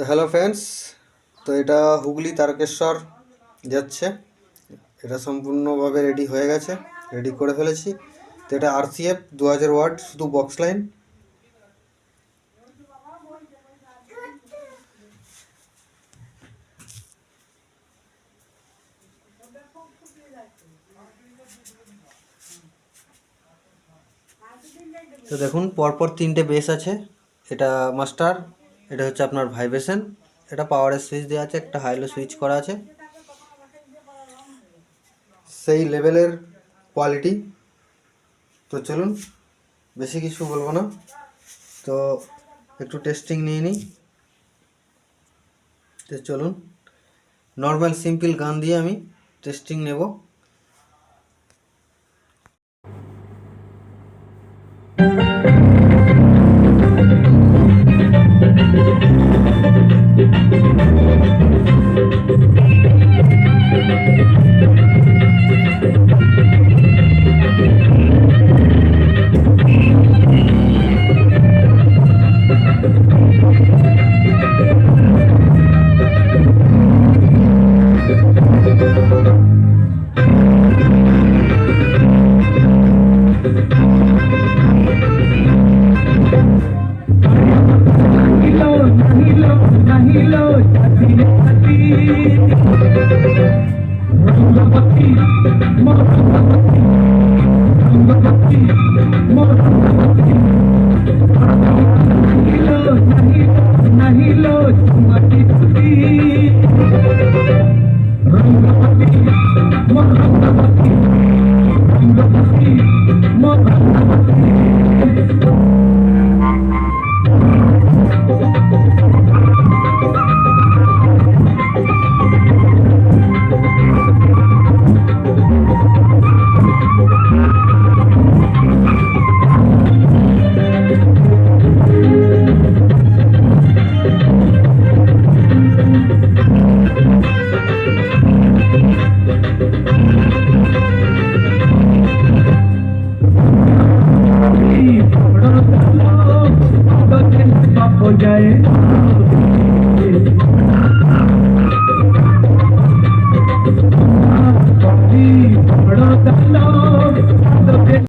তো hello friends, তো এটা হুগলি তারকেশ্বর যাচ্ছে। এটা সম্পূর্ণভাবে রেডি হয়ে গেছে, রেডি করে ফেলেছি। তো এটা RCF 2000 ওয়াট, শুধু বক্স লাইন। তো দেখুন, পরপর তিনটে বেস আছে। এটা মাস্টার, এটা হচ্ছে আপনার ভাইব্রেশন, এটা পাওয়ারের সুইচ দেওয়া আছে, একটা হাইলো সুইচ করা আছে। সেই লেভেলের কোয়ালিটি। তো চলুন, বেশি কিছু বলবো না, তো একটু টেস্টিং নিয়ে নিই। তো চলুন, নর্মাল সিম্পল গান দিয়ে আমি টেস্টিং নেব। हो जाए